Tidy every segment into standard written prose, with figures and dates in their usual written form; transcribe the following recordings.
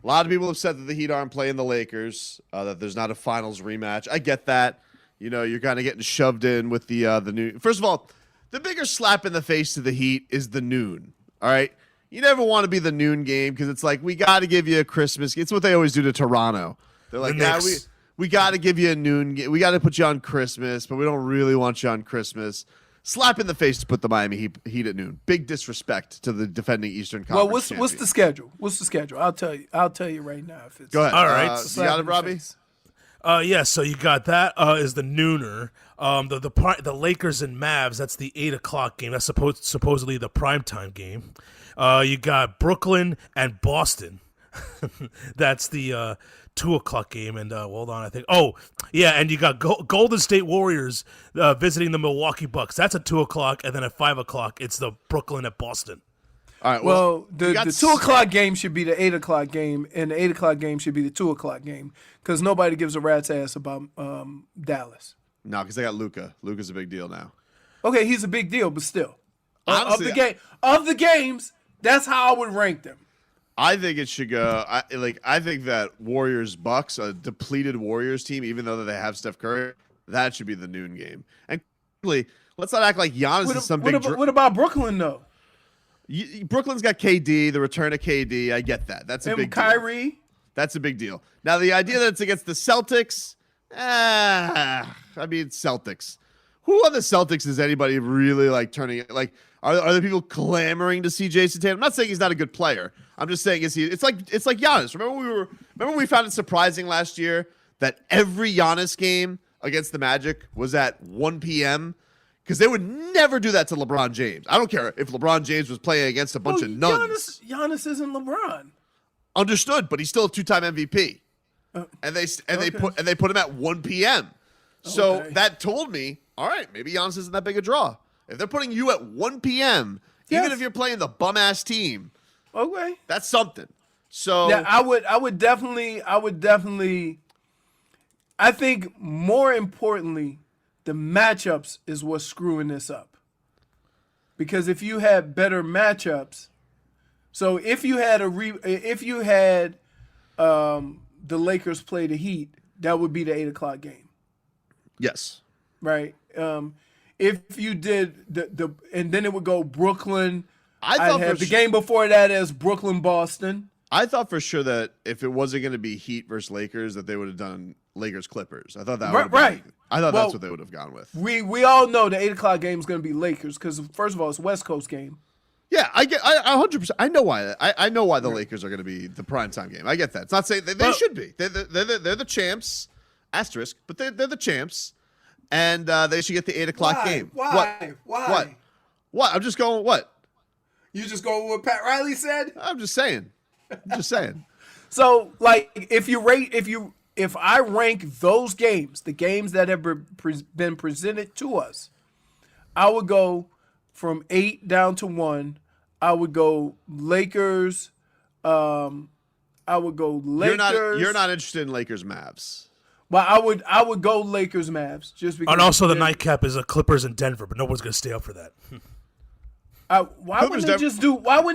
A lot of people have said that the Heat aren't playing the Lakers, that there's not a finals rematch. I get that. You know, you're kind of getting shoved in with the new. First of all, the bigger slap in the face to the Heat is the noon. All right, you never want to be the noon game because it's like we got to give you a Christmas. It's what they always do to Toronto. They're like, we got to give you a noon game. We got to put you on Christmas, but we don't really want you on Christmas. Slap in the face to put the Miami Heat at noon. Big disrespect to the defending Eastern Conference. Well, what's the schedule? What's the schedule? I'll tell you right now. If it's Go ahead. All right, you got it, Robbie. Yeah, so you got that is the nooner. The Lakers and Mavs, that's the 8 o'clock game. That's supposedly the primetime game. You got Brooklyn and Boston. That's the 2 o'clock game. And hold on, I think. Oh, yeah, and you got Golden State Warriors visiting the Milwaukee Bucks. That's at 2 o'clock, and then at 5 o'clock, it's the Brooklyn at Boston. All right. Well, the 2 o'clock game should be the 8 o'clock game, and the 8 o'clock game should be the 2 o'clock game because nobody gives a rat's ass about Dallas. No, because they got Luka. Luka's a big deal now. Okay, he's a big deal, but still, Honestly, of the games, that's how I would rank them. I think it should go. I think that Warriors Bucks, a depleted Warriors team, even though they have Steph Curry, that should be the noon game. And quickly, let's not act like Giannis is some big. What about Brooklyn though? Brooklyn's got KD, the return of KD. I get that. That's a big Kyrie. deal. That's a big deal. Now, the idea that it's against the Celtics, Celtics. Who on the Celtics is anybody really like turning it? Like, are there people clamoring to see Jason Tatum? I'm not saying he's not a good player. I'm just saying it's like Giannis. Remember we found it surprising last year that every Giannis game against the Magic was at 1 p.m. because they would never do that to LeBron James. I don't care if LeBron James was playing against a bunch of nuns. Giannis isn't LeBron. Understood, but he's still a 2-time MVP. They put him at 1 p.m. So that told me, all right, maybe Giannis isn't that big a draw. If they're putting you at 1 p.m., even if you're playing the bum ass team, okay, that's something. So yeah, I would definitely. I think more importantly, the matchups is what's screwing this up. Because if you had better matchups, so if you had the Lakers play the Heat, that would be the 8 o'clock game. Yes. Right. If you did and then it would go Brooklyn. I'd have the game before that as Brooklyn Boston. I thought for sure that if it wasn't going to be Heat versus Lakers, that they would have done Lakers Clippers. I thought that right. I thought that's what they would have gone with. We all know the 8 o'clock game is going to be Lakers because first of all it's a West Coast game. Yeah, I 100%. I know why. I know why the Lakers are going to be the primetime game. I get that. It's not saying they should be. They're the champs. Asterisk, but they're the champs, and they should get the 8 o'clock game. Why? What? I'm just going. What? You just going with what Pat Riley said? I'm just saying. So, like, if I rank those games, the games that have been presented to us, I would go from 8 down to 1. I would go Lakers. I would go Lakers. You're not interested in Lakers Mavs. Well, I would go Lakers Mavs just because. And also the nightcap is a Clippers in Denver, but no one's going to stay up for that. Why wouldn't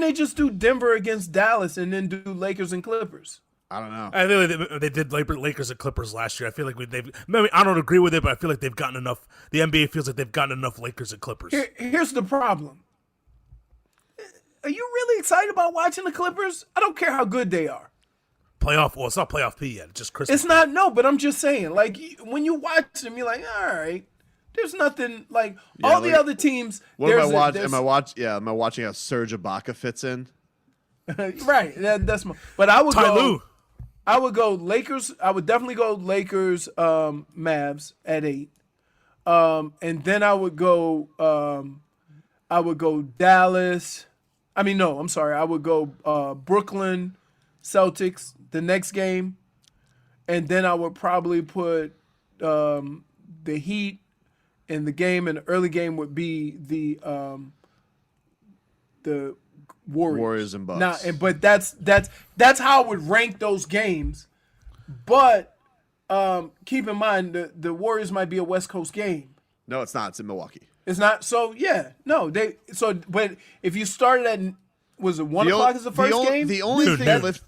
they just do Denver against Dallas and then do Lakers and Clippers? I don't know. I think they did Lakers and Clippers last year. I feel like I don't agree with it, but I feel like they've gotten enough. The NBA feels like they've gotten enough Lakers and Clippers. Here's the problem. Are you really excited about watching the Clippers? I don't care how good they are. Playoff? Well, it's not playoff P yet. It's just Christmas. It's not, no, but I'm just saying, like, when you watch them, you're like, all right. There's nothing, like, all the other teams. What am I watching? Am I watching how Serge Ibaka fits in? Right. That's my, but I would Ty Lue. I would go Lakers. I would definitely go Lakers, Mavs at 8. And then I would go Dallas. I mean, no, I'm sorry. I would go Brooklyn Celtics the next game. And then I would probably put the Heat in the game, and the early game would be the Warriors and Bucks. But that's how I would rank those games. But keep in mind the Warriors might be a West Coast game. No, it's not. It's in Milwaukee. It's not. So yeah, no. But if you started at Was it 1 o'clock is the first game? The only Noon. thing That's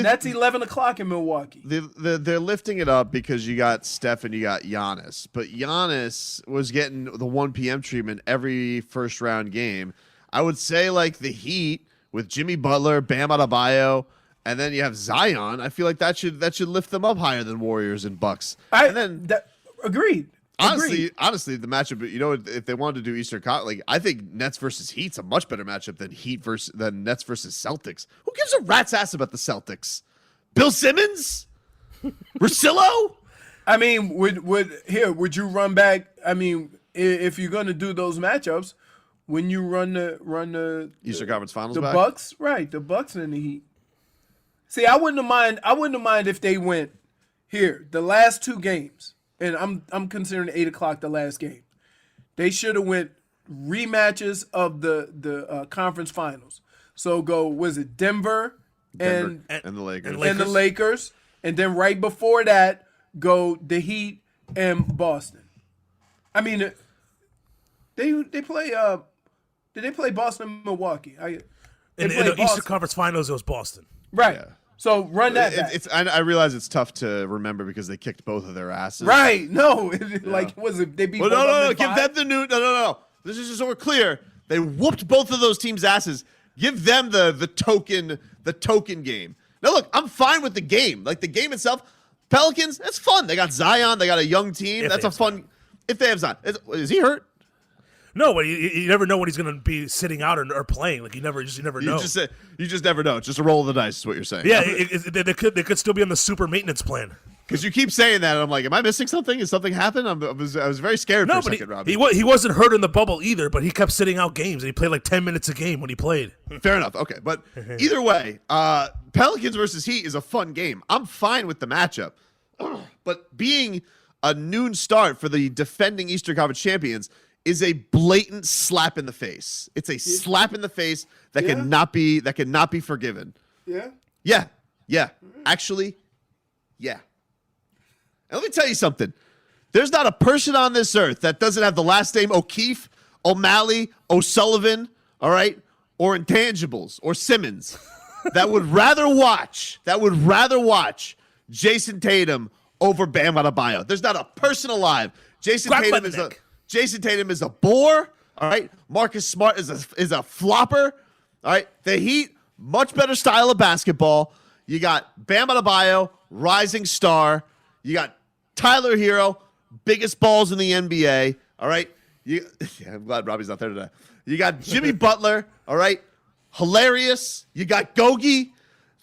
That's 11 o'clock in Milwaukee. they're lifting it up because you got Steph and you got Giannis, but Giannis was getting the 1 p.m. treatment every first round game. I would say like the Heat with Jimmy Butler, Bam Adebayo, and then you have Zion. I feel like that should lift them up higher than Warriors and Bucks. Agreed. Honestly, the matchup. You know, if they wanted to do Eastern Conference, like I think Nets versus Heat's a much better matchup than Nets versus Celtics. Who gives a rat's ass about the Celtics? Bill Simmons, Russillo. I mean, would you run back? I mean, if you're gonna do those matchups, when you run the Eastern Conference Finals, the back? Bucks, right? The Bucks and the Heat. See, I wouldn't have mind if they went here the last 2 games. And I'm considering 8 o'clock the last game. They should have went rematches of the conference finals. So was it Denver and the Lakers and the Lakers, and then right before that go the Heat and Boston. I mean, they play. Did they play Boston and Milwaukee? In the Eastern Conference Finals, it was Boston. Right. Yeah. So run that back. I realize it's tough to remember because they kicked both of their asses. Right. No. Like, was it? They beat Well, both of them no. in Give 5? them the new. No. This is just so we're clear. They whooped both of those teams' asses. Give them the token game. Now look, I'm fine with the game. Like the game itself, Pelicans, that's fun. They got Zion. They got a young team. That's a fun. If they have Zion, is he hurt? No, but you never know when he's going to be sitting out or playing. Like you never know. You just never know. It's just a roll of the dice. Is what you're saying. Yeah, they could still be on the super maintenance plan. Because you keep saying that, and I'm like, am I missing something? Is something happened? I was very scared for a second, Robbie. He wasn't hurt in the bubble either, but he kept sitting out games, and he played like 10 minutes a game when he played. Fair enough. Okay, but either way, Pelicans versus Heat is a fun game. I'm fine with the matchup, but being a noon start for the defending Eastern Conference champions is a blatant slap in the face. It's a slap in the face that cannot be forgiven. Yeah. Yeah. Actually, yeah. And let me tell you something. There's not a person on this earth that doesn't have the last name O'Keefe, O'Malley, O'Sullivan, all right, or Intangibles, or Simmons, that would rather watch Jason Tatum over Bam Adebayo. There's not a person alive. Jason Tatum is a bore, all right? Marcus Smart is a flopper, all right? The Heat, much better style of basketball. You got Bam Adebayo, rising star. You got Tyler Hero, biggest balls in the NBA, all right? I'm glad Robbie's not there today. You got Jimmy Butler, all right? Hilarious. You got Gogi.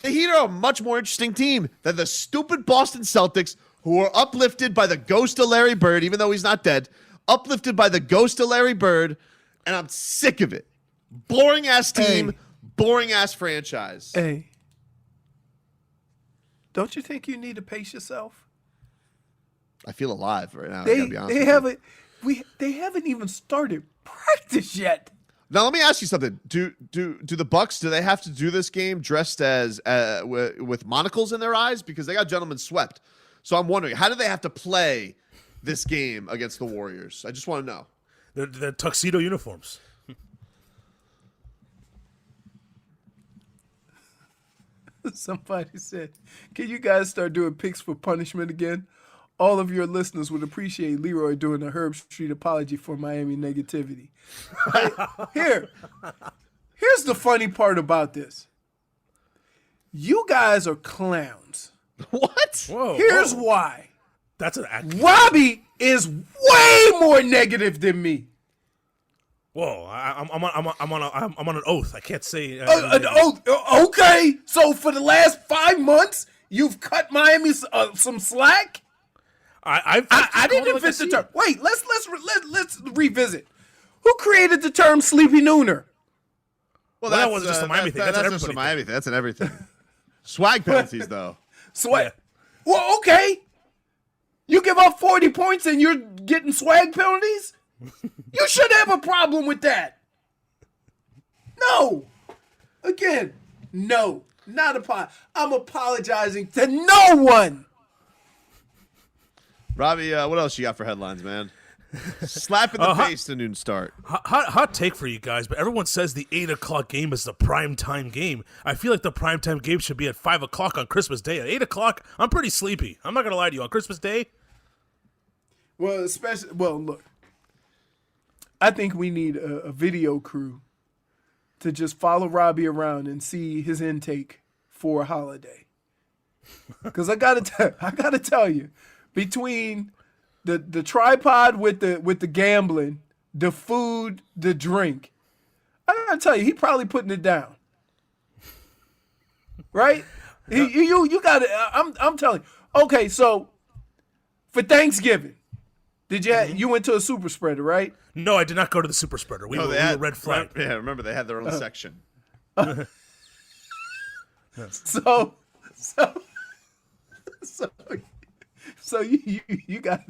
The Heat are a much more interesting team than the stupid Boston Celtics, who are uplifted by the ghost of Larry Bird, even though he's not dead, uplifted by the ghost of Larry Bird, and I'm sick of it. Boring-ass team, boring-ass franchise. Hey, don't you think you need to pace yourself? I feel alive right now. I gotta be honest with you. They haven't even started practice yet. Now let me ask you something. Do the Bucks, do they have to do this game dressed as with monocles in their eyes because they got gentlemen swept? So I'm wondering, how do they have to play this game against the Warriors? I just want to know. They're tuxedo uniforms. Somebody said, "Can you guys start doing picks for punishment again? All of your listeners would appreciate Leroy doing a Herb Street apology for Miami negativity." Here's the funny part about this. You guys are clowns. What? Here's why. That's an act. Robbie is way more negative than me. Whoa, I'm on an oath. I can't say An oath. Okay, so for the last 5 months, you've cut Miami some slack. I didn't invent the term. Wait, let's revisit. Who created the term sleepy nooner? Well, that wasn't just a Miami thing. That's just a Miami thing. That's an everything. Swag penalties, though. Swag. Yeah. Well, okay. You give up 40 points and you're getting swag penalties? You should have a problem with that. No. Again, no. I'm apologizing to no one. Robbie, what else you got for headlines, man? Slap in the face to noon start. Hot take for you guys, but everyone says the 8 o'clock game is the prime time game. I feel like the prime time game should be at 5 o'clock on Christmas Day. At 8 o'clock, I'm pretty sleepy. I'm not going to lie to you. On Christmas Day? Well, look. I think we need a video crew to just follow Robbie around and see his intake for a holiday. Because I gotta tell you, between the tripod with the gambling, the food, the drink, I gotta tell you, he probably putting it down. Right? You got it. I'm telling you. Okay, so for Thanksgiving, you went to a super spreader, right? No, I did not go to the super spreader. We were red flag. Yeah, remember they had their own section. So you got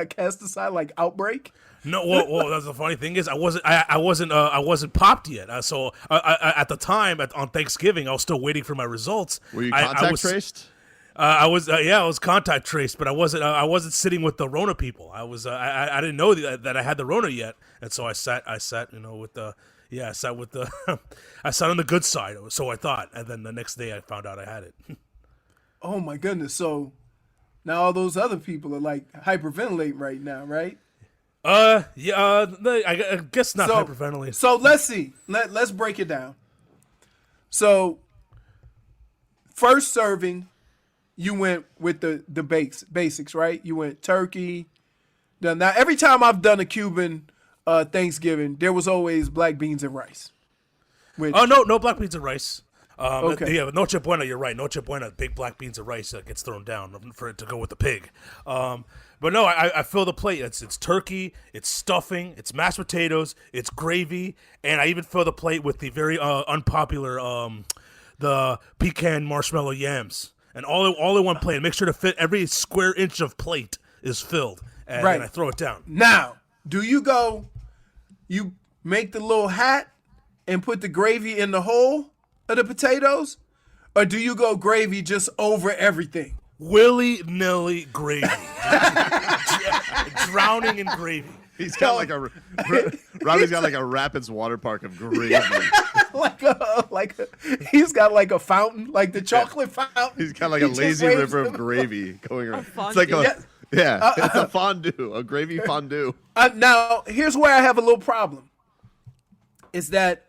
cast aside like Outbreak. No, well, that's the funny thing is I wasn't popped yet. So at the time on Thanksgiving, I was still waiting for my results. Were you contact traced? I was contact traced, but I wasn't sitting with the Rona people. I didn't know that I had the Rona yet, and so I sat I sat with the I sat on the good side, so I thought, and then the next day I found out I had it. Oh my goodness! So now all those other people are like hyperventilating right now, right? I guess not hyperventilating. So let's see. Let's break it down. So first serving, you went with the basics, right? You went turkey. Now every time I've done a Cuban Thanksgiving, there was always black beans and rice. No black beans and rice. Okay. Yeah, Noche Buena, you're right. Noche Buena, big black beans and rice gets thrown down for it to go with the pig. But no, I fill the plate. It's turkey, it's stuffing, it's mashed potatoes, it's gravy, and I even fill the plate with the very unpopular the pecan marshmallow yams. And all in one plate. Make sure to fit every square inch of plate is filled, and then I throw it down. Now, do you make the little hat and put the gravy in the hole of the potatoes, or do you go gravy just over everything? Willy-nilly gravy. Drowning in gravy. He's got Robbie's got like a Rapids water park of gravy. He's got like a fountain, like the chocolate fountain. He's got like a lazy river of gravy going around. It's like it's a fondue, a gravy fondue. Now, here's where I have a little problem. Is that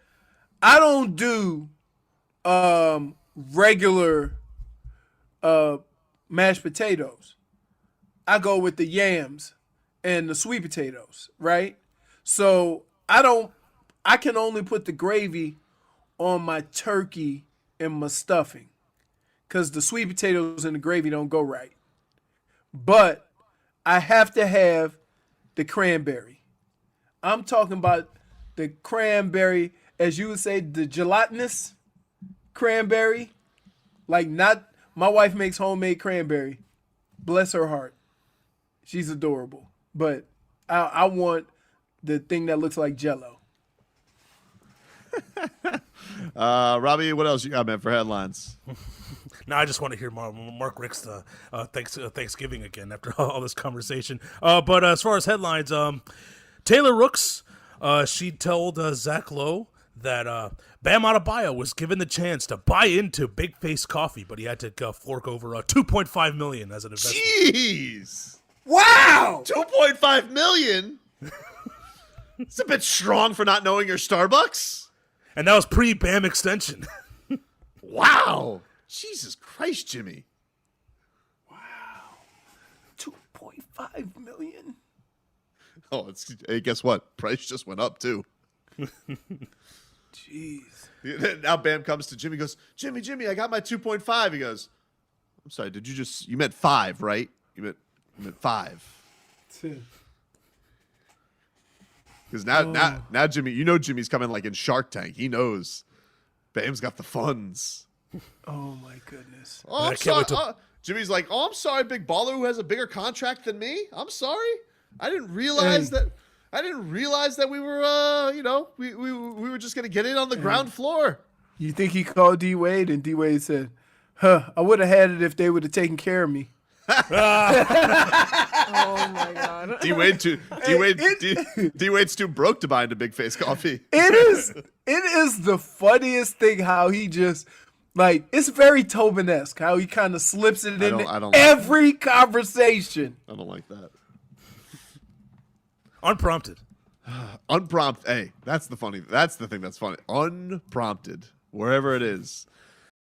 I don't do regular mashed potatoes. I go with the yams and the sweet potatoes, right? So I can only put the gravy on my turkey and my stuffing because the sweet potatoes and the gravy don't go right. But I have to have the cranberry. I'm talking about the cranberry, as you would say, the gelatinous cranberry. Like, not, my wife makes homemade cranberry. Bless her heart. She's adorable. But I want the thing that looks like Jell-O. Robbie, what else you got, man, for headlines? No, I just want to hear Mark Rick's Thanksgiving again after all this conversation. But as far as headlines, Taylor Rooks, she told Zach Lowe that Bam Adebayo was given the chance to buy into Big Face Coffee, but he had to fork over $2.5 million as an investment. Jeez! Wow! $2.5 million? It's a bit strong for not knowing your Starbucks. And that was pre-Bam extension. Wow! Jesus Christ, Jimmy. Wow. $2.5 million? Oh, hey, guess what? Price just went up, too. Jeez. Now Bam comes to Jimmy, goes, Jimmy, I got my 2.5. He goes, I'm sorry, you meant 5, right? You meant 5. Because now Jimmy, Jimmy's coming like in Shark Tank. He knows Bam's got the funds. Oh my goodness. Oh, I'm sorry. Jimmy's like, oh, I'm sorry, big baller who has a bigger contract than me. I'm sorry. I didn't realize that. I didn't realize that we were, we were just gonna get in on the ground floor. You think he called D Wade and D Wade said, "Huh, I would have had it if they would have taken care of me." Oh my god. D-Wade's too broke to buy into Big Face Coffee. It is the funniest thing how he just like it's very Tobin-esque how he kind of slips it in I don't every conversation. I don't like that. Unprompted. Unprompted. Hey, that's the thing that's funny. Unprompted. Wherever it is.